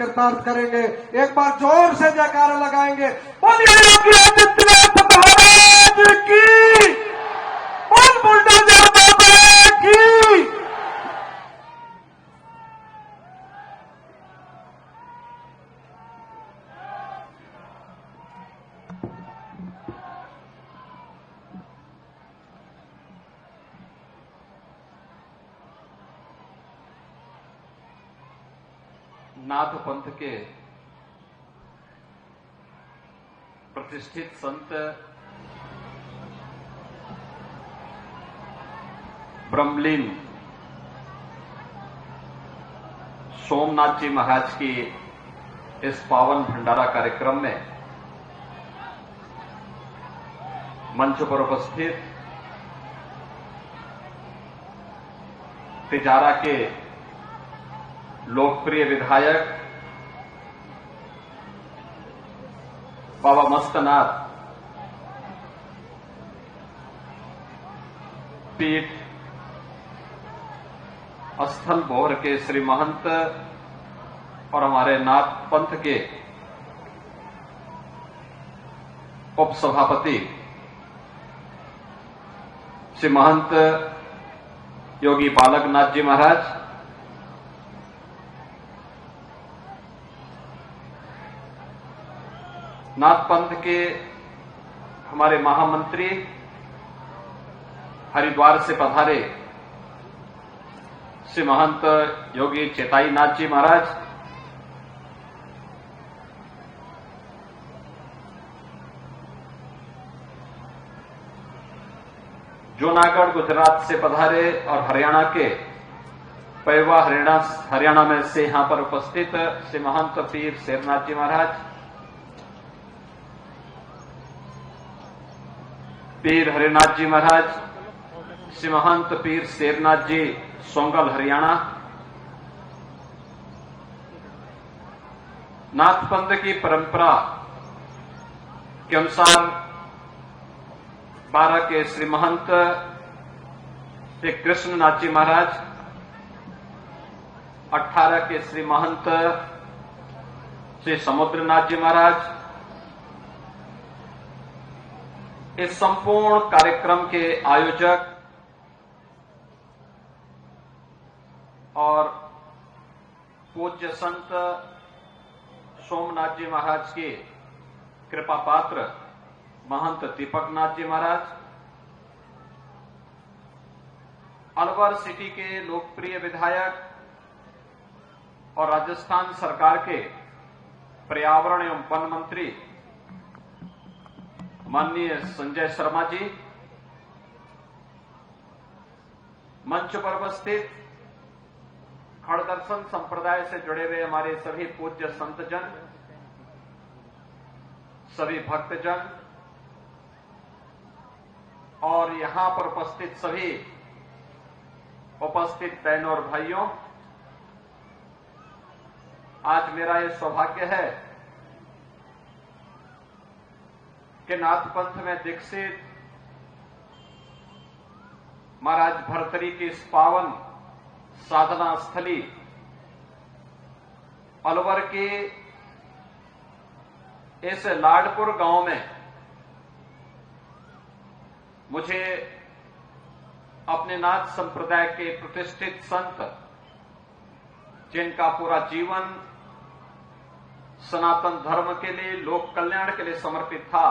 कृतार्थ करेंगे। एक बार जोर से जयकारा लगाएंगे, बोलिए योगी आदित्यनाथ महाराज की, बोल बुलडोजर बाबा की। नाथ पंथ के प्रतिष्ठित संत ब्रह्मलीन सोमनाथ जी महाराज की इस पावन भंडारा कार्यक्रम में मंच पर उपस्थित तिजारा के लोकप्रिय विधायक बाबा मस्तनाथ पीठ स्थल भोर के श्री महंत और हमारे नाथ पंथ के उपसभापति श्री महंत योगी बालकनाथ जी महाराज, नाथ पंथ के हमारे महामंत्री हरिद्वार से पधारे श्री महंत योगी चेताई नाथ जी महाराज, जूनागढ़ गुजरात से पधारे और हरियाणा के पैवा हरियाणा में से यहां पर उपस्थित श्री महंत पीर शेरनाथ जी महाराज, पीर हरिनाथ जी महाराज, श्री महंत पीर शेरनाथ जी सोंगल हरियाणा, नाथ पंथ की परंपरा के अनुसार 12 के श्री महंत श्री कृष्णनाथ जी महाराज, 18 के श्री महंत श्री समुद्रनाथ जी महाराज, इस संपूर्ण कार्यक्रम के आयोजक और पूज्य संत सोमनाथ जी महाराज के कृपा पात्र महंत दीपकनाथ जी महाराज, अलवर सिटी के लोकप्रिय विधायक और राजस्थान सरकार के पर्यावरण एवं वन मंत्री माननीय संजय शर्मा जी, मंच पर उपस्थित खड़ दर्शन संप्रदाय से जुड़े हुए हमारे सभी पूज्य संतजन, सभी भक्तजन और यहां पर उपस्थित सभी उपस्थित बहनों और भाइयों, आज मेरा यह सौभाग्य है कि नाथ पंथ में दीक्षित महाराज भरतरी की इस पावन साधना स्थली अलवर के इस लाडपुर गांव में मुझे अपने नाथ संप्रदाय के प्रतिष्ठित संत, जिनका पूरा जीवन सनातन धर्म के लिए, लोक कल्याण के लिए समर्पित था,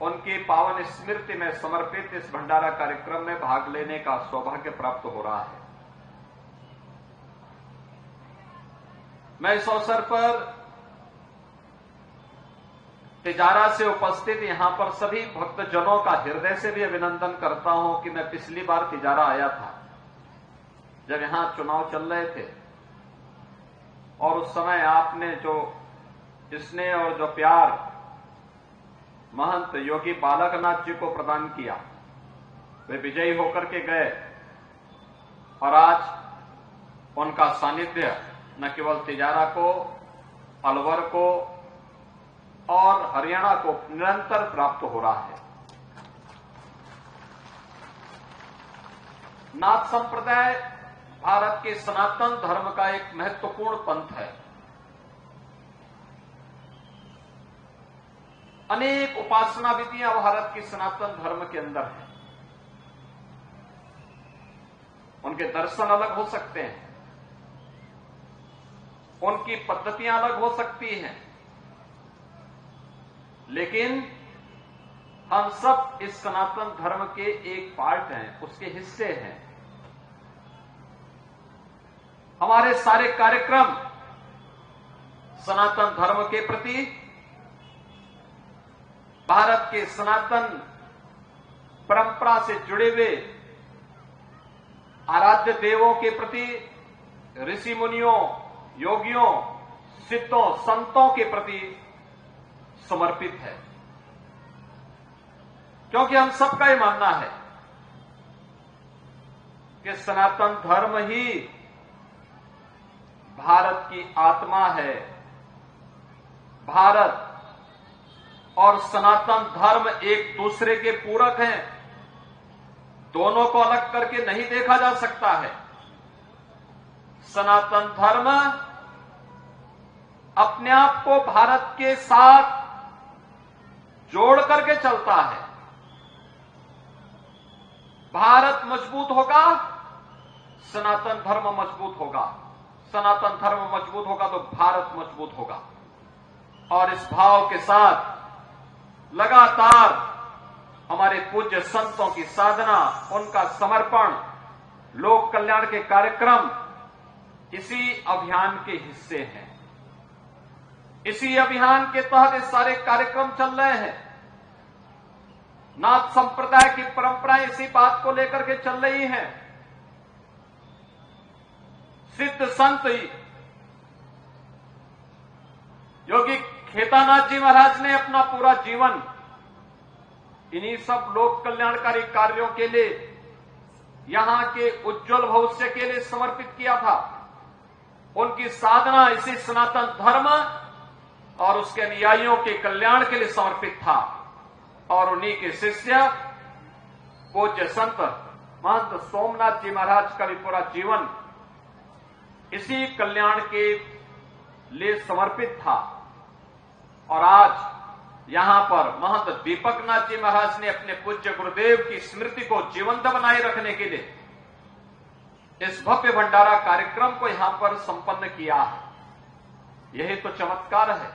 उनकी पावन स्मृति में समर्पित इस भंडारा कार्यक्रम में भाग लेने का सौभाग्य प्राप्त हो रहा है। मैं इस अवसर पर तिजारा से उपस्थित यहां पर सभी भक्तजनों का हृदय से भी अभिनंदन करता हूं कि मैं पिछली बार तिजारा आया था जब यहां चुनाव चल रहे थे, और उस समय आपने जो स्नेह और जो प्यार महंत योगी बालकनाथ जी को प्रदान किया, वे विजयी होकर के गए और आज उनका सानिध्य न केवल तिजारा को, अलवर को और हरियाणा को निरंतर प्राप्त हो रहा है। नाथ संप्रदाय भारत के सनातन धर्म का एक महत्वपूर्ण पंथ है। अनेक उपासना विधियां भारत की सनातन धर्म के अंदर हैं। उनके दर्शन अलग हो सकते हैं, उनकी पद्धतियां अलग हो सकती हैं, लेकिन हम सब इस सनातन धर्म के एक पार्ट हैं, उसके हिस्से हैं। हमारे सारे कार्यक्रम सनातन धर्म के प्रति, भारत के सनातन परंपरा से जुड़े हुए आराध्य देवों के प्रति, ऋषि मुनियों, योगियों, सिद्धों, संतों के प्रति समर्पित है। क्योंकि हम सबका ये मानना है कि सनातन धर्म ही भारत की आत्मा है। भारत और सनातन धर्म एक दूसरे के पूरक हैं, दोनों को अलग करके नहीं देखा जा सकता है। सनातन धर्म अपने आप को भारत के साथ जोड़ करके चलता है। भारत मजबूत होगा, सनातन धर्म मजबूत होगा। सनातन धर्म मजबूत होगा तो भारत मजबूत होगा। और इस भाव के साथ लगातार हमारे पूज्य संतों की साधना, उनका समर्पण, लोक कल्याण के कार्यक्रम इसी अभियान के हिस्से हैं। इसी अभियान के तहत ये सारे कार्यक्रम चल रहे हैं। नाथ संप्रदाय की परंपराएं इसी बात को लेकर के चल रही हैं। सिद्ध संत योगी खेतानाथ जी महाराज ने अपना पूरा जीवन इन्हीं सब लोक कल्याणकारी कार्यों के लिए, यहां के उज्जवल भविष्य के लिए समर्पित किया था। उनकी साधना इसी सनातन धर्म और उसके अनुयायियों के कल्याण के लिए समर्पित था। और उन्हीं के शिष्य पूज्य संत महंत सोमनाथ जी महाराज का भी पूरा जीवन इसी कल्याण के लिए समर्पित था। और आज यहां पर महंत दीपकनाथ जी महाराज ने अपने पूज्य गुरुदेव की स्मृति को जीवंत बनाए रखने के लिए इस भव्य भंडारा कार्यक्रम को यहां पर संपन्न किया है। यही तो चमत्कार है।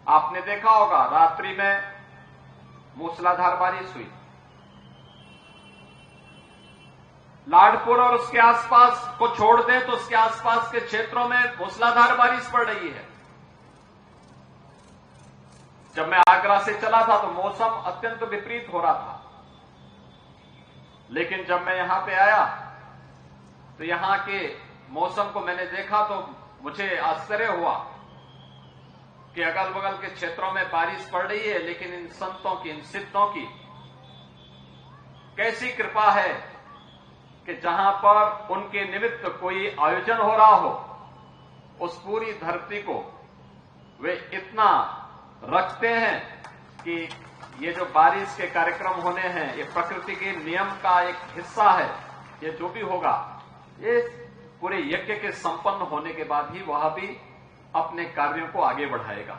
आपने देखा होगा, रात्रि में मूसलाधार बारिश हुई। लाडपुर और उसके आसपास को छोड़ दें तो उसके आसपास के क्षेत्रों में मूसलाधार बारिश पड़ रही है। जब मैं आगरा से चला था तो मौसम अत्यंत विपरीत हो रहा था, लेकिन जब मैं यहां पे आया तो यहां के मौसम को मैंने देखा तो मुझे आश्चर्य हुआ कि अगल बगल के क्षेत्रों में बारिश पड़ रही है, लेकिन इन संतों की, इन सिद्धों की कैसी कृपा है कि जहां पर उनके निमित्त कोई आयोजन हो रहा हो, उस पूरी धरती को वे इतना रखते हैं कि ये जो बारिश के कार्यक्रम होने हैं, ये प्रकृति के नियम का एक हिस्सा है। ये जो भी होगा, ये पूरे यज्ञ के संपन्न होने के बाद ही वह भी अपने कार्यों को आगे बढ़ाएगा।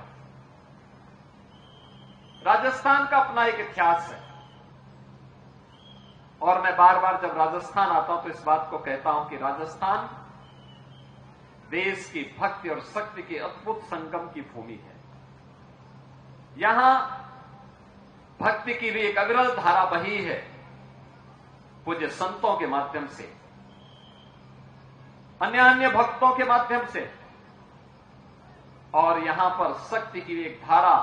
राजस्थान का अपना एक इतिहास है और मैं बार बार जब राजस्थान आता हूं तो इस बात को कहता हूं कि राजस्थान देश की भक्ति और शक्ति के अद्भुत संगम की भूमि है। यहां भक्ति की भी एक अविरल धारा बही है पूज्य संतों के माध्यम से, अन्य भक्तों के माध्यम से, और यहां पर शक्ति की एक धारा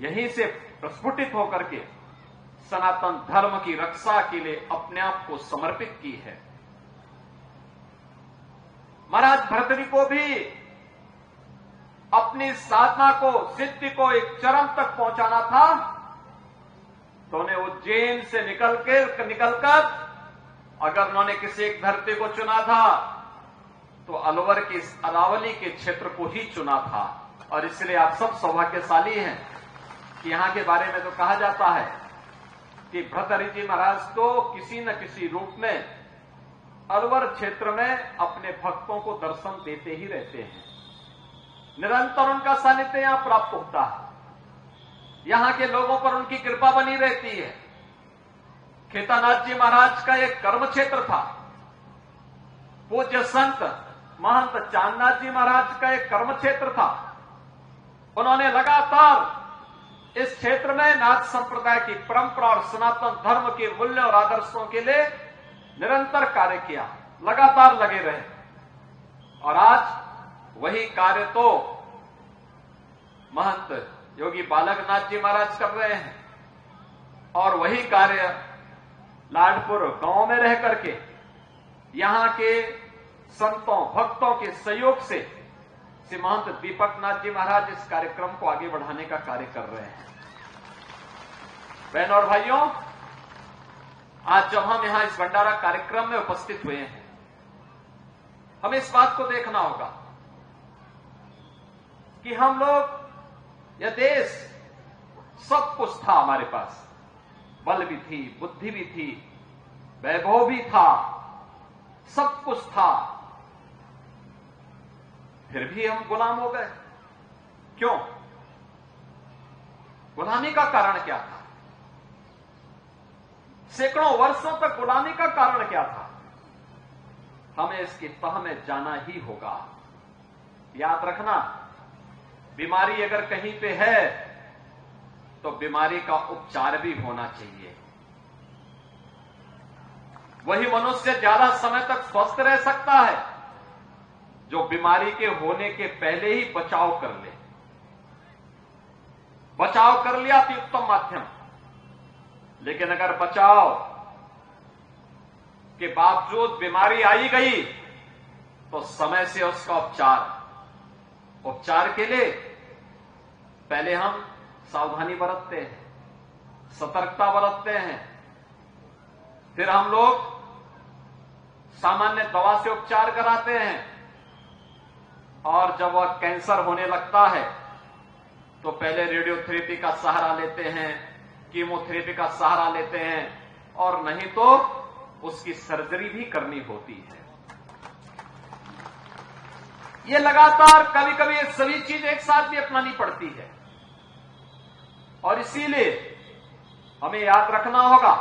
यहीं से प्रस्फुटित होकर के सनातन धर्म की रक्षा के लिए अपने आप को समर्पित की है। महाराज भर्तृहरि को भी अपनी साधना को, सिद्धि को एक चरम तक पहुंचाना था, तो उन्हें उज्जैन से निकलकर अगर उन्होंने किसी एक धरती को चुना था तो अलवर की अरावली के क्षेत्र को ही चुना था। और इसलिए आप सब सौभाग्यशाली हैं कि यहां के बारे में तो कहा जाता है कि भर्तृहरि जी महाराज तो किसी न किसी रूप में अलवर क्षेत्र में अपने भक्तों को दर्शन देते ही रहते हैं। निरंतर उनका सानिध्य यहां प्राप्त होता है। यहां के लोगों पर उनकी कृपा बनी रहती है। खेतानाथ जी महाराज का एक कर्म क्षेत्र था। पूज्य संत महंत चांदनाथ जी महाराज का एक कर्म क्षेत्र था। उन्होंने लगातार इस क्षेत्र में नाथ संप्रदाय की परंपरा और सनातन धर्म के मूल्य और आदर्शों के लिए निरंतर कार्य किया, लगातार लगे रहे। और आज वही कार्य तो महंत योगी बालकनाथ जी महाराज कर रहे हैं, और वही कार्य लाडपुर गांव में रह करके यहां के संतों भक्तों के सहयोग से श्री महंत दीपकनाथ जी महाराज इस कार्यक्रम को आगे बढ़ाने का कार्य कर रहे हैं। बहनों और भाइयों, आज जब हम यहां इस भंडारा कार्यक्रम में उपस्थित हुए हैं, हमें इस बात को देखना होगा कि हम लोग, यह देश सब कुछ था हमारे पास, बल भी थी, बुद्धि भी थी, वैभव भी था, सब कुछ था, फिर भी हम गुलाम हो गए। क्यों? गुलामी का कारण क्या था? सैकड़ों वर्षों तक गुलामी का कारण क्या था? हमें इसकी तह में जाना ही होगा। याद रखना, बीमारी अगर कहीं पे है तो बीमारी का उपचार भी होना चाहिए। वही मनुष्य ज्यादा समय तक स्वस्थ रह सकता है जो बीमारी के होने के पहले ही बचाव कर ले। बचाव कर लिया तो उत्तम माध्यम, लेकिन अगर बचाव के बावजूद बीमारी आई गई तो समय से उसका उपचार के लिए पहले हम सावधानी बरतते हैं, सतर्कता बरतते हैं, फिर हम लोग सामान्य दवा से उपचार कराते हैं, और जब वह कैंसर होने लगता है तो पहले रेडियोथेरेपी का सहारा लेते हैं, कीमोथेरेपी का सहारा लेते हैं, और नहीं तो उसकी सर्जरी भी करनी होती है। ये लगातार कभी कभी ये सभी चीजें एक साथ भी अपनानी पड़ती है, और इसीलिए हमें याद रखना होगा,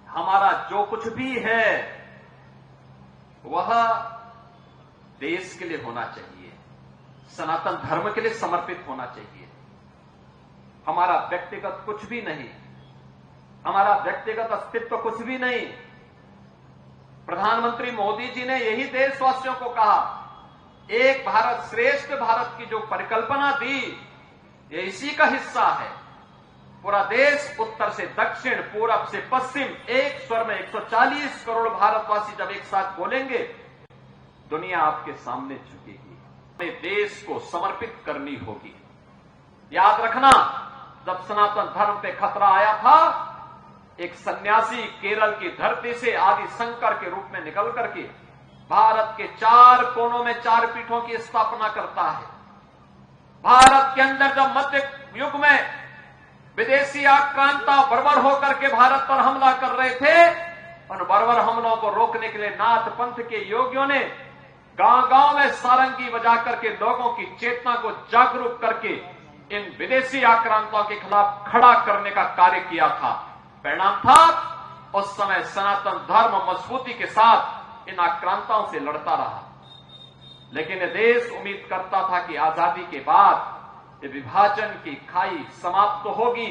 हमारा जो कुछ भी है वह देश के लिए होना चाहिए, सनातन धर्म के लिए समर्पित होना चाहिए। हमारा व्यक्तिगत कुछ भी नहीं, हमारा व्यक्तिगत अस्तित्व कुछ भी नहीं। प्रधानमंत्री मोदी जी ने यही देशवासियों को कहा, एक भारत श्रेष्ठ भारत की जो परिकल्पना दी, ये इसी का हिस्सा है। पूरा देश उत्तर से दक्षिण, पूरब से पश्चिम एक स्वर में 140 करोड़ भारतवासी जब एक साथ बोलेंगे, दुनिया आपके सामने झुकेगी। हमें देश को समर्पित करनी होगी। याद रखना, जब सनातन धर्म पे खतरा आया था, एक सन्यासी केरल की धरती से आदि शंकर के रूप में निकल करके भारत के 4 कोनों में 4 पीठों की स्थापना करता है। भारत के अंदर जब मध्य युग में विदेशी आक्रांता बर्बर होकर के भारत पर हमला कर रहे थे, उन बर्बर हमलों को रोकने के लिए नाथ पंथ के योगियों ने गांव-गांव में सारंगी बजा करके लोगों की चेतना को जागरूक करके इन विदेशी आक्रांताओं के खिलाफ खड़ा करने का कार्य किया था। परिणाम था, उस समय सनातन धर्म मजबूती के साथ इन आक्रांताओं से लड़ता रहा। लेकिन यह देश उम्मीद करता था कि आजादी के बाद ये विभाजन की खाई समाप्त तो होगी,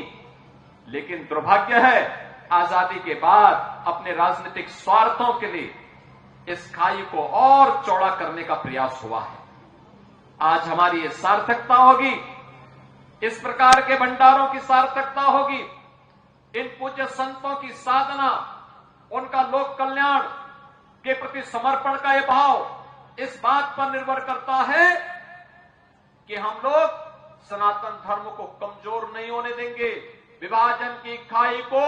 लेकिन दुर्भाग्य है, आजादी के बाद अपने राजनीतिक स्वार्थों के लिए इस खाई को और चौड़ा करने का प्रयास हुआ है। आज हमारी ये सार्थकता होगी, इस प्रकार के भंडारों की सार्थकता होगी, इन पूज्य संतों की साधना, उनका लोक कल्याण के प्रति समर्पण का यह भाव इस बात पर निर्भर करता है कि हम लोग सनातन धर्म को कमजोर नहीं होने देंगे, विभाजन की खाई को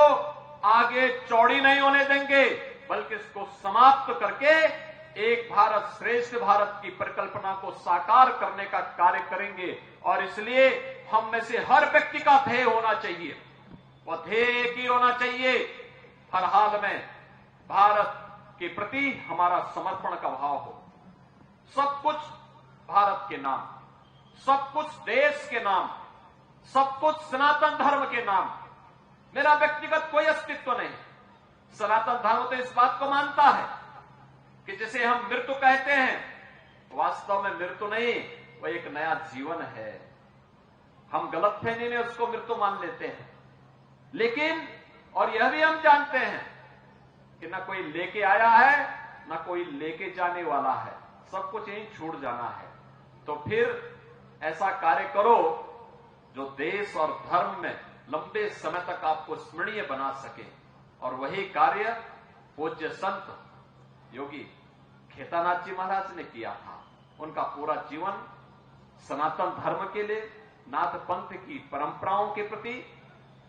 आगे चौड़ी नहीं होने देंगे, बल्कि इसको समाप्त करके एक भारत श्रेष्ठ भारत की परिकल्पना को साकार करने का कार्य करेंगे। और इसलिए हम में से हर व्यक्ति का ध्येय होना चाहिए, वह ध्येय एक ही होना चाहिए, हर हाल में भारत के प्रति हमारा समर्पण का भाव हो। सब कुछ भारत के नाम, सब कुछ देश के नाम, सब कुछ सनातन धर्म के नाम। मेरा व्यक्तिगत कोई अस्तित्व नहीं। सनातन धर्म तो इस बात को मानता है कि जिसे हम मृत्यु कहते हैं, वास्तव में मृत्यु नहीं, वह एक नया जीवन है। हम गलतफहमी में उसको मृत्यु मान लेते हैं, लेकिन और यह भी हम जानते हैं कि न कोई लेके आया है, न कोई लेके जाने वाला है, सब कुछ यहीं छूट जाना है। तो फिर ऐसा कार्य करो जो देश और धर्म में लंबे समय तक आपको स्मरणीय बना सके। और वही कार्य पूज्य संत योगी खेतानाथ जी महाराज ने किया था। उनका पूरा जीवन सनातन धर्म के लिए, नाथ पंथ की परंपराओं के प्रति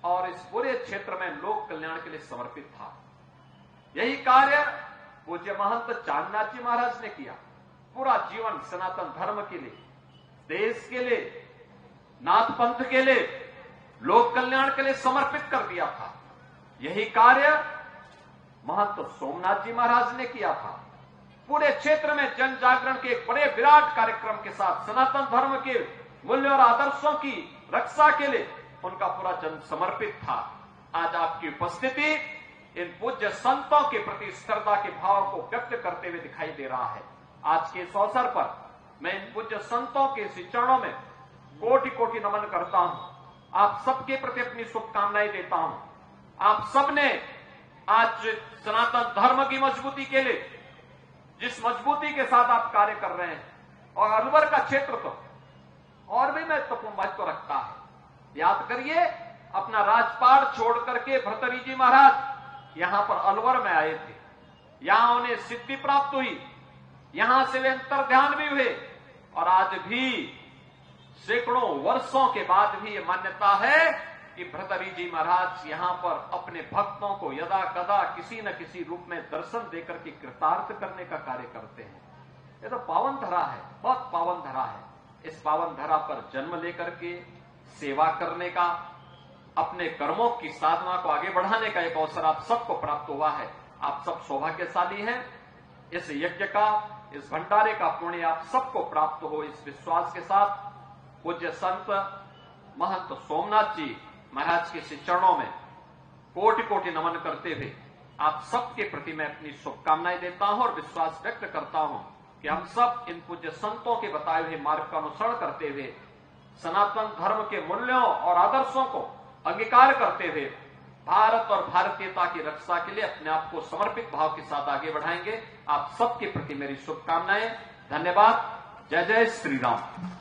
और इस पूरे क्षेत्र में लोक कल्याण के लिए समर्पित था। यही कार्य पूज्य महंत चांदनाथ जी महाराज ने किया। पूरा जीवन सनातन धर्म के लिए, देश के लिए, नाथ पंथ के लिए, लोक कल्याण के लिए समर्पित कर दिया था। यही कार्य महंत सोमनाथ जी महाराज ने किया था। पूरे क्षेत्र में जन जागरण के एक बड़े विराट कार्यक्रम के साथ सनातन धर्म के मूल्य और आदर्शों की रक्षा के लिए उनका पूरा जन समर्पित था। आज आपकी उपस्थिति इन पूज्य संतों के प्रति श्रद्धा के भाव को व्यक्त करते हुए दिखाई दे रहा है। आज के इस अवसर पर मैं इन पूज्य संतों के चरणों में कोटि कोटि नमन करता हूं। आप सबके प्रति अपनी शुभकामनाएं देता हूं। आप सबने आज सनातन धर्म की मजबूती के लिए जिस मजबूती के साथ आप कार्य कर रहे हैं, और अलवर का क्षेत्र तो और भी महत्वपूर्ण महत्व रखता है। याद करिए, अपना राजपाट छोड़ करके भर्तृहरि जी महाराज यहां पर अलवर में आए थे। यहां उन्हें सिद्धि प्राप्त हुई, यहां से वे अंतर ध्यान भी हुए। और आज भी सैकड़ों वर्षों के बाद भी यह मान्यता है कि भर्तृहरि जी महाराज यहां पर अपने भक्तों को यदा कदा किसी न किसी रूप में दर्शन देकर के कृतार्थ करने का कार्य करते हैं। यह तो पावन धरा है, बहुत पावन धरा है। इस पावन धरा पर जन्म लेकर के सेवा करने का, अपने कर्मों की साधना को आगे बढ़ाने का एक अवसर आप सबको प्राप्त हुआ है। आप सब सौभाग्यशाली हैं। इस यज्ञ का, इस भंडारे का पुण्य आप सबको प्राप्त हो, इस विश्वास के साथ पूज्य संत महंत सोमनाथ जी महाराज के चरणों में कोटि कोटि नमन करते हुए आप सबके प्रति मैं अपनी शुभकामनाएं देता हूं और विश्वास व्यक्त करता हूं कि हम सब इन पूज्य संतों के बताए हुए मार्ग का अनुसरण करते हुए सनातन धर्म के मूल्यों और आदर्शों को अंगीकार करते हुए भारत और भारतीयता की रक्षा के लिए अपने आप को समर्पित भाव के साथ आगे बढ़ाएंगे। आप सबके प्रति मेरी शुभकामनाएं। धन्यवाद। जय जय श्री राम।